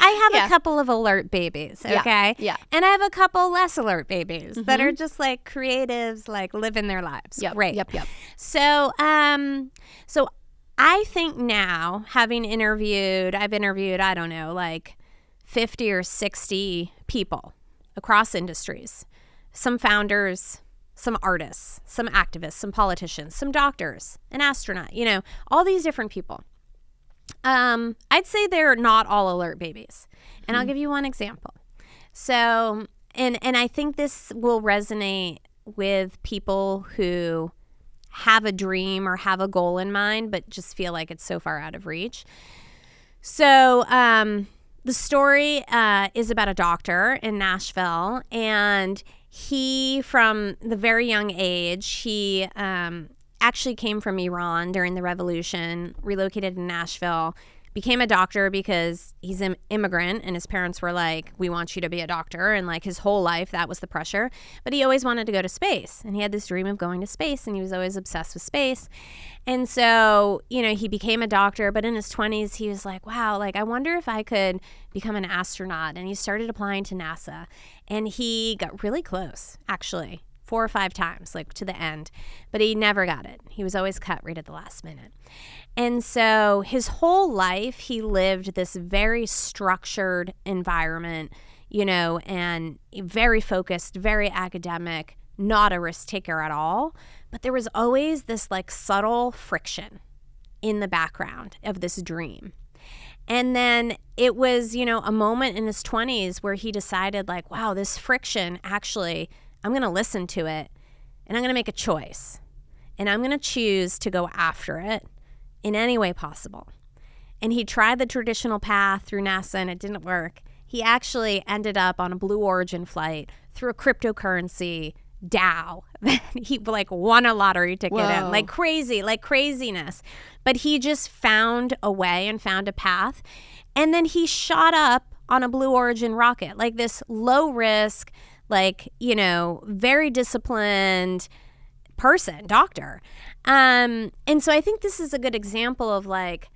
I have a couple of alert babies, okay? Yeah. And I have a couple less alert babies that are just creatives, living their lives. Yep. Great. Yep. So, so I think now, I've interviewed, I don't know, 50 or 60 people across industries, some founders, some artists, some activists, some politicians, some doctors, an astronaut, all these different people. I'd say they're not all alert babies. And I'll give you one example. So, and I think this will resonate with people who have a dream or have a goal in mind, but just feel like it's so far out of reach. So, the story is about a doctor in Nashville, and he, from the very young age, he actually came from Iran during the revolution, relocated to Nashville, became a doctor because he's an immigrant and his parents were like, we want you to be a doctor. And like his whole life, that was the pressure. But he always wanted to go to space. And he had this dream of going to space and he was always obsessed with space. And so, he became a doctor. But in his 20s, he was like, wow, like I wonder if I could become an astronaut. And he started applying to NASA. And he got really close, actually. 4 or 5 times, like to the end, but he never got it. He was always cut right at the last minute. And so his whole life, he lived this very structured environment, and very focused, very academic, not a risk taker at all. But there was always this like subtle friction in the background of this dream. And then it was, a moment in his 20s where he decided like, wow, this friction actually, I'm going to listen to it and I'm going to make a choice and I'm going to choose to go after it in any way possible. And he tried the traditional path through NASA and it didn't work. He actually ended up on a Blue Origin flight through a cryptocurrency DAO. He like won a lottery ticket in, like craziness. But he just found a way and found a path. And then he shot up on a Blue Origin rocket, like this low risk, like, very disciplined person, doctor. And so I think this is a good example of like,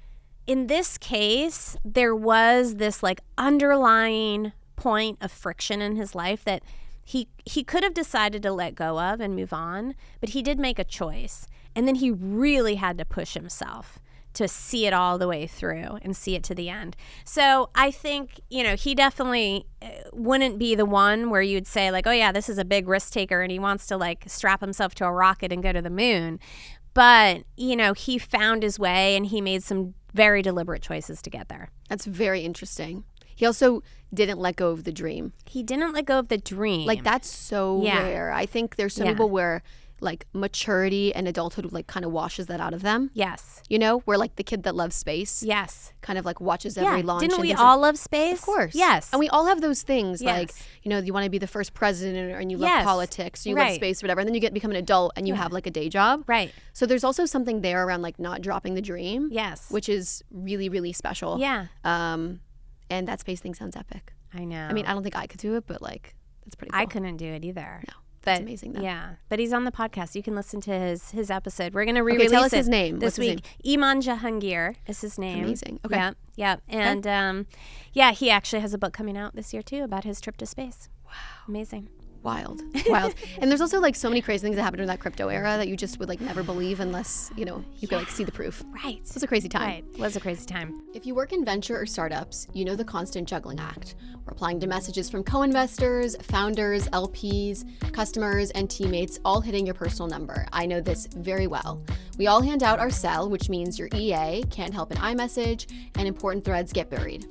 in this case, there was this like underlying point of friction in his life that he could have decided to let go of and move on, but he did make a choice. And then he really had to push himself to see it all the way through and see it to the end. So I think, he definitely wouldn't be the one where you'd say like, oh yeah, this is a big risk taker and he wants to like strap himself to a rocket and go to the moon. But, he found his way and he made some very deliberate choices to get there. That's very interesting. He also didn't let go of the dream. He didn't let go of the dream. Like that's so rare. I think there's some people where like maturity and adulthood like kind of washes that out of them. Yes. Where like the kid that loves space. Yes. Kind of like watches every launch. Didn't we all love space? Of course. Yes. And we all have those things like, Yes. You want to be the first president and you love politics, you love space, whatever. And then you become an adult and you have like a day job. Right. So there's also something there around like not dropping the dream. Yes. Which is really, really special. Yeah. And that space thing sounds epic. I know. I mean, I don't think I could do it, but like, that's pretty cool. I couldn't do it either. No. That's amazing, though. Yeah, but he's on the podcast. You can listen to his episode. We're going to re-release tell us his name. This What's week. Iman Jahangir is his name. Amazing. Okay. Yeah. And he actually has a book coming out this year too about his trip to space. Wow. Amazing. Wild. And there's also like so many crazy things that happened in that crypto era that you just would like never believe unless, you could like see the proof. Right. It was a crazy time. Right. It was a crazy time. If you work in venture or startups, you know the constant juggling act. Replying to messages from co-investors, founders, LPs, customers, and teammates all hitting your personal number. I know this very well. We all hand out our cell, which means your EA can't help an iMessage, and important threads get buried.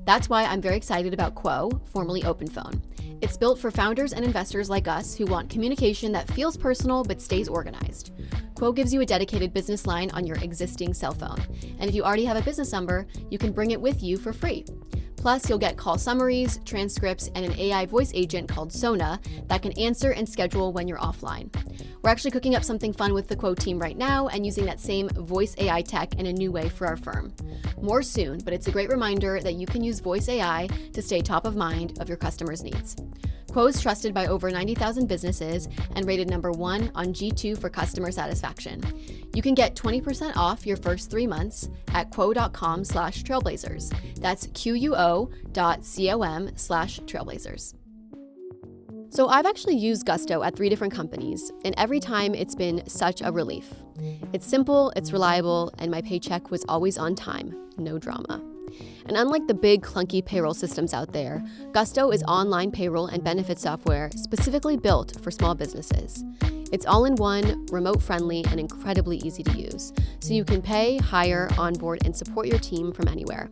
That's why I'm very excited about Quo, formerly OpenPhone. It's built for founders and investors like us who want communication that feels personal but stays organized. Quo gives you a dedicated business line on your existing cell phone. And if you already have a business number, you can bring it with you for free. Plus, you'll get call summaries, transcripts, and an AI voice agent called Sona that can answer and schedule when you're offline. We're actually cooking up something fun with the Quo team right now and using that same voice AI tech in a new way for our firm. More soon, but it's a great reminder that you can use voice AI to stay top of mind of your customers' needs. Quo is trusted by over 90,000 businesses and rated /1 on G2 for customer satisfaction. You can get 20% off your first 3 months at quo.com/trailblazers. That's quo.com/trailblazers. So I've actually used Gusto at 3 different companies, and every time it's been such a relief. It's simple, it's reliable, and my paycheck was always on time, no drama. And unlike the big clunky payroll systems out there, Gusto is online payroll and benefit software specifically built for small businesses. It's all-in-one, remote-friendly, and incredibly easy to use, so you can pay, hire, onboard, and support your team from anywhere.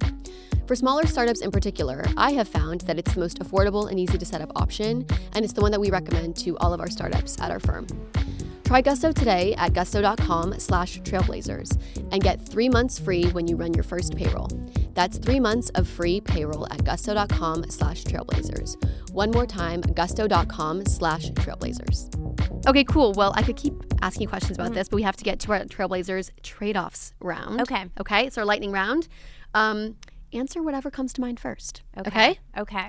For smaller startups in particular, I have found that it's the most affordable and easy to set up option, and it's the one that we recommend to all of our startups at our firm. Try Gusto today at gusto.com/trailblazers and get 3 months free when you run your first payroll. That's 3 months of free payroll at gusto.com/trailblazers. One more time, gusto.com/trailblazers. Okay, cool. Well, I could keep asking you questions about this, but we have to get to our Trailblazers trade-offs round. Okay. Okay, it's our lightning round. Answer whatever comes to mind first. Okay? Okay.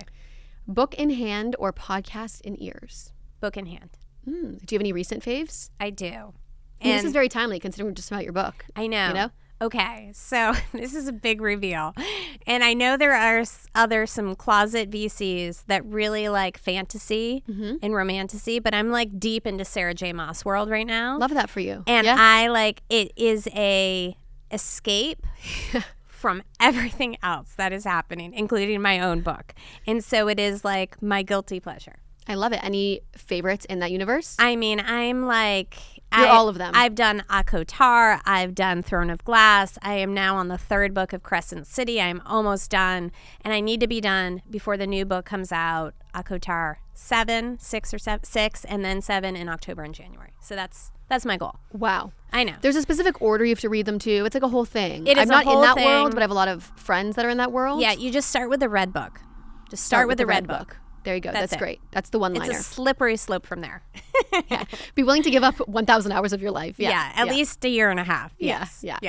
Book in hand or podcast in ears? Book in hand. Do you have any recent faves? I do. And this is very timely considering we're just about your book. I know. You know? Okay, so this is a big reveal. And I know there are some closet VCs that really like fantasy and romantasy, but I'm like deep into Sarah J. Maas world right now. Love that for you. And I like, it is a escape from everything else that is happening, including my own book. And so it is like my guilty pleasure. I love it. Any favorites in that universe? I mean, I'm like... You're all of them. I've done Akotar. I've done Throne of Glass. I am now on the 3rd book of Crescent City. I'm almost done. And I need to be done before the new book comes out, Akotar 6, and then 7 in October and January. So that's my goal. Wow. I know. There's a specific order you have to read them to. It's like a whole thing. It is I'm not a whole in that thing. world, but I have a lot of friends that are in that world. Yeah, you just start with the red book. Just start with the red book. There you go. That's it. great. That's the one-liner. It's a slippery slope from there. Yeah. Be willing to give up 1,000 hours of your life. Yeah. At least a year and a half. Yes. Yeah.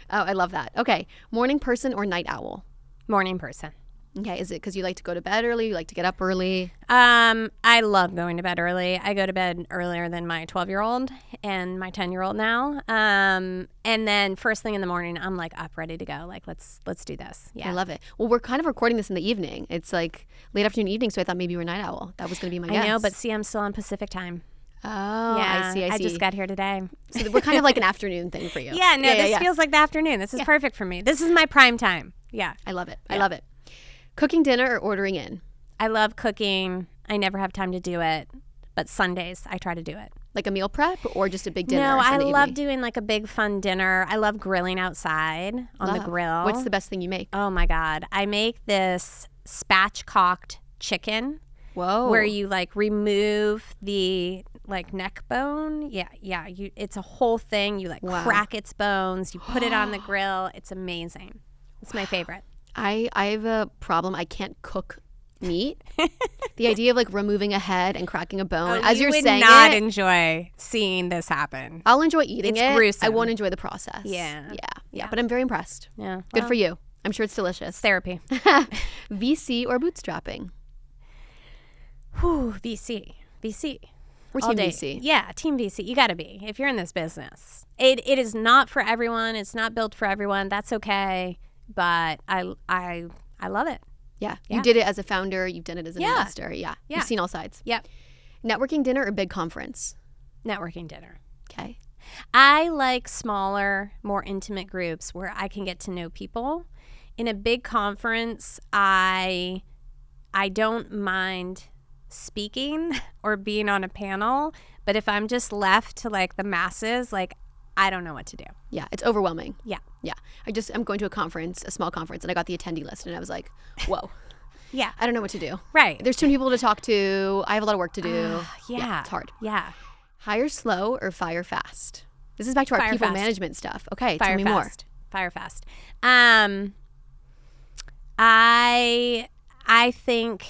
Oh, I love that. Okay. Morning person or night owl? Morning person. Okay. Is it because you like to go to bed early? You like to get up early? I love going to bed early. I go to bed earlier than my 12-year-old and my 10-year-old now. And then first thing in the morning, I'm like up, ready to go. Like, let's do this. Yeah. I love it. Well, we're kind of recording this in the evening. It's like late afternoon evening, so I thought maybe you were a night owl. That was going to be my guess. I know, but see, I'm still on Pacific time. Oh, Yeah, I see. I just got here today. So we're kind of like an afternoon thing for you. Yeah, no, this feels like the afternoon. This is perfect for me. This is my prime time. Yeah. I love it. I love it. Cooking dinner or ordering in? I love cooking. I never have time to do it, but Sundays I try to do it. Like a meal prep or just a big dinner? No, I Sunday love evening? doing like a big fun dinner. I love grilling outside on the grill. What's the best thing you make? Oh my God. I make this spatchcocked chicken. Whoa. Where you like remove the like neck bone. Yeah. It's a whole thing. You like crack its bones. You put it on the grill. It's amazing. It's my favorite. I have a problem. I can't cook meat. The idea of like removing a head and cracking a bone as you're saying it. You would not it, enjoy seeing this happen. I'll enjoy eating It's it. gruesome. I won't enjoy the process. Yeah. But I'm very impressed. Yeah. Good for you. I'm sure it's delicious. It's therapy. VC or bootstrapping? Whew, VC. We're All team day. VC. Yeah, team VC. You got to be if you're in this business. It is not for everyone. It's not built for everyone. That's okay. But I love it. Yeah. You did it as a founder. You've done it as an Yeah. investor. Yeah. You've seen all sides. Yep. Networking dinner or big conference? Networking dinner. Okay. I like smaller, more intimate groups where I can get to know people. In a big conference, I don't mind speaking or being on a panel, but if I'm just left to like the masses, like I don't know what to do. Yeah, it's overwhelming. Yeah. I'm going to a conference, a small conference, and I got the attendee list, and I was like, whoa. Yeah. I don't know what to do. Right. There's too many people to talk to. I have a lot of work to do. Yeah. It's hard. Yeah. Hire slow or fire fast? This is back to our Fire people fast. management stuff. Okay, Fire tell me fast. Fire fast. I think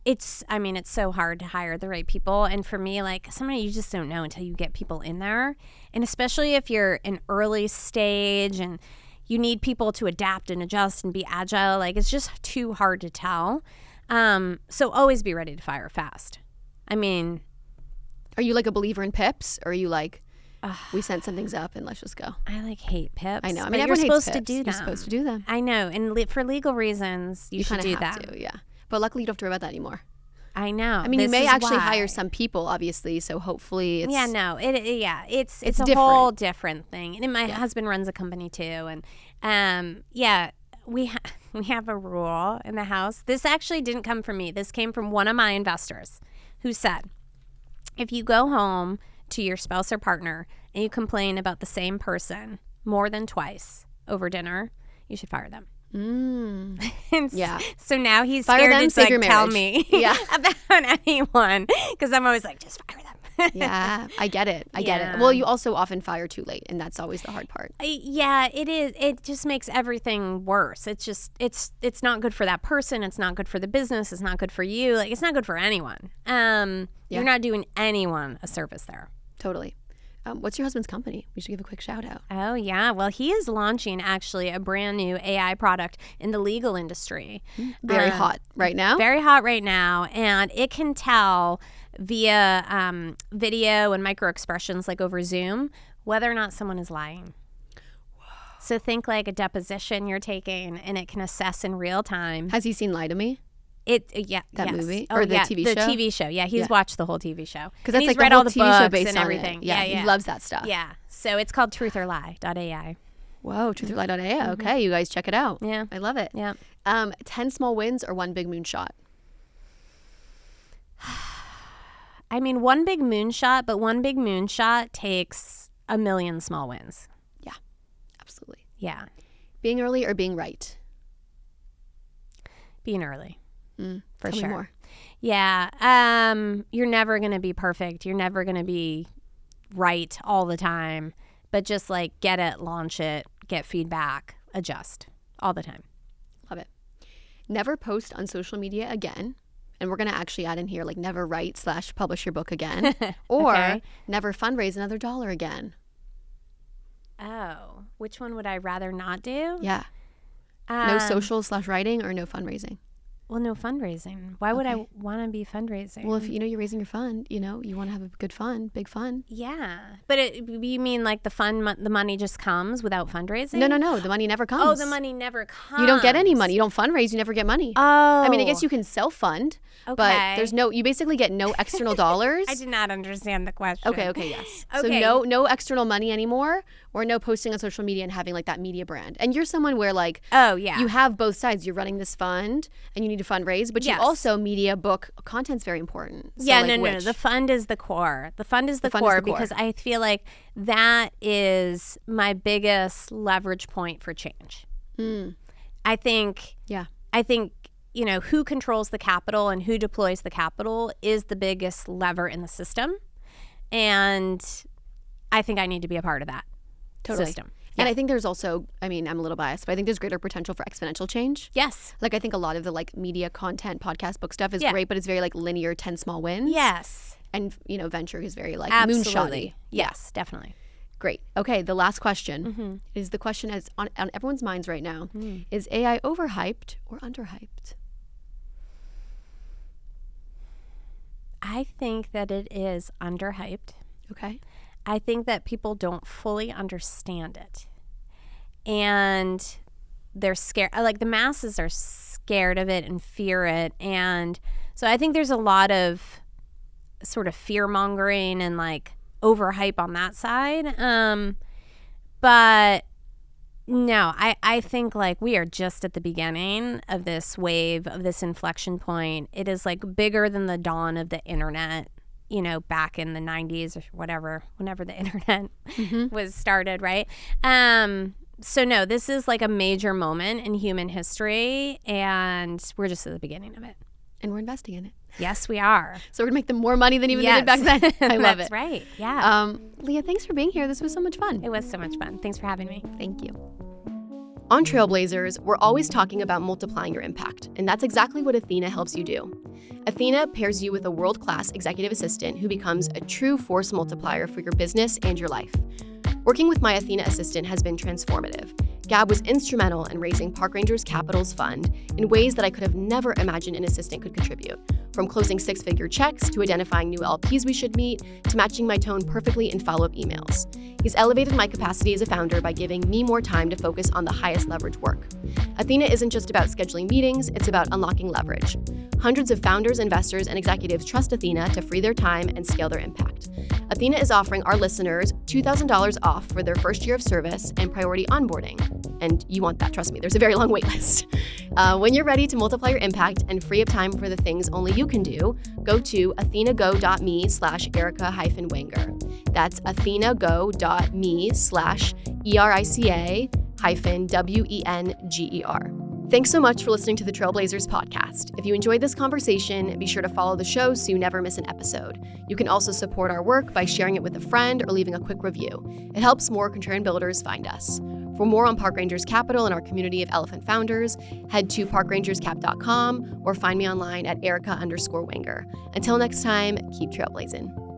it's so hard to hire the right people. And for me, like somebody you just don't know until you get people in there. And especially if you're an early stage and you need people to adapt and adjust and be agile, like it's just too hard to tell. So always be ready to fire fast. I mean, more. Are you like a believer in pips, or are you like, we sent some things up and let's just go? I like hate pips. I know. I but mean, you're everyone supposed hates to pips. do them. You're supposed to do them. I know. And for legal reasons, you should kinda do have that. to, yeah. But luckily, you don't have to worry about that anymore. I know. I mean, you This may is actually why. hire some people, obviously. So hopefully, it's It's a different. whole different thing. And my husband runs a company too, and we have a rule in the house. This actually didn't come from me. This came from one of my investors, who said, if you go home to your spouse or partner and you complain about the same person more than twice over dinner, you should fire them. Yeah. So now he's Fire scared them, to save like your tell marriage. me Yeah. about anyone because I'm always like, just fire them. Yeah, I get it. I get Yeah. it. Well, you also often fire too late, and that's always the hard part. Yeah, it is. It just makes everything worse. It's just it's not good for that person. It's not good for the business. It's not good for you. Like, it's not good for anyone. You're not doing anyone a service there. Totally. What's your husband's company? We should give a quick shout out. Oh, yeah. Well, he is launching actually a brand new AI product in the legal industry. Very hot right now. Very hot right now. And it can tell via video and micro expressions like over Zoom whether or not someone is lying. Whoa. So think like a deposition you're taking, and it can assess in real time. Has he seen Lie to Me? That movie? Oh, or the yeah, TV the show? The TV show. Yeah, he's watched the whole TV show. Because that's he's like read the whole all the TV show books based and on everything. it. Yeah, he loves that stuff. Yeah. So it's called truthorlie.ai. Whoa, truthorlie.ai. Okay, you guys check it out. Yeah. I love it. Yeah. 10 small wins or one big moonshot? I mean, one big moonshot, but one big moonshot takes a million small wins. Yeah, absolutely. Yeah. Being early or being right? Being early. For Tell sure. me more. Yeah. You're never going to be perfect. You're never going to be right all the time. But just like get it, launch it, get feedback, adjust all the time. Love it. Never post on social media again. And we're going to actually add in here like never write / publish your book again. Or Okay. never fundraise another dollar again. Oh, which one would I rather not do? Yeah. No social / writing or no fundraising. Well, no fundraising. Why would I Okay. want to be fundraising? Well, if you know you're raising your fund, you want to have a good fund, big fund. Yeah. But you mean like the money just comes without fundraising? No. The money never comes. Oh, the money never comes. You don't get any money. You don't fundraise. You never get money. Oh. I mean, I guess you can self-fund, but Okay. you basically get no external dollars. I did not understand the question. Okay, yes. Okay. So no external money anymore, or no posting on social media and having like that media brand. And you're someone where like Oh, yeah. you have both sides. You're running this fund and you need to fundraise, but you Yes. also media book content's very important. So, Yeah, like, no. which? The fund is the core. The fund is the fund is core the core. because I feel like that is my biggest leverage point for change. I think, Yeah. who controls the capital and who deploys the capital is the biggest lever in the system. And I think I need to be a part of that system. And I think there's also, I mean, I'm a little biased, but I think there's greater potential for exponential change. Yes. Like I think a lot of the like media content, podcast, book stuff is Yeah. great, but it's very like linear 10 small wins. Yes. And, venture is very like Absolutely. moonshotty. Yes, definitely. Great. Okay, the last question is the question that's on everyone's minds right now. Is AI overhyped or underhyped? I think that it is underhyped. Okay. I think that people don't fully understand it. And they're scared. Like the masses are scared of it and fear it. And so I think there's a lot of sort of fear mongering and like overhype on that side. But no, I think like we are just at the beginning of this wave, of this inflection point. It is like bigger than the dawn of the internet, back in the 90s or whatever, whenever the internet was started, right? So no, this is like a major moment in human history, and we're just at the beginning of it. And we're investing in it. Yes, we are. So we're going to make them more money than even they did back then. I love That's it. right. Yeah. Leah, thanks for being here. This was so much fun. It was so much fun. Thanks for having me. Thank you. On Trailblazers, we're always talking about multiplying your impact, and that's exactly what Athena helps you do. Athena pairs you with a world-class executive assistant who becomes a true force multiplier for your business and your life. Working with my Athena assistant has been transformative. Gab was instrumental in raising Park Rangers Capital's fund in ways that I could have never imagined an assistant could contribute. From closing 6-figure checks to identifying new LPs we should meet to matching my tone perfectly in follow-up emails. He's elevated my capacity as a founder by giving me more time to focus on the highest leverage work. Athena isn't just about scheduling meetings, it's about unlocking leverage. Hundreds of founders, investors, and executives trust Athena to free their time and scale their impact. Athena is offering our listeners $2,000 off for their first year of service and priority onboarding. And you want that, trust me, there's a very long wait list. When you're ready to multiply your impact and free up time for the things only you can do, go to athenago.me/Erica-Wenger. That's athenago.me/ERICA-WENGER. Thanks so much for listening to the Trailblazers podcast. If you enjoyed this conversation, be sure to follow the show so you never miss an episode. You can also support our work by sharing it with a friend or leaving a quick review. It helps more contrarian builders find us. For more on Park Rangers Capital and our community of elephant founders, head to parkrangerscap.com or find me online at Erica_Wenger. Until next time, keep trailblazing.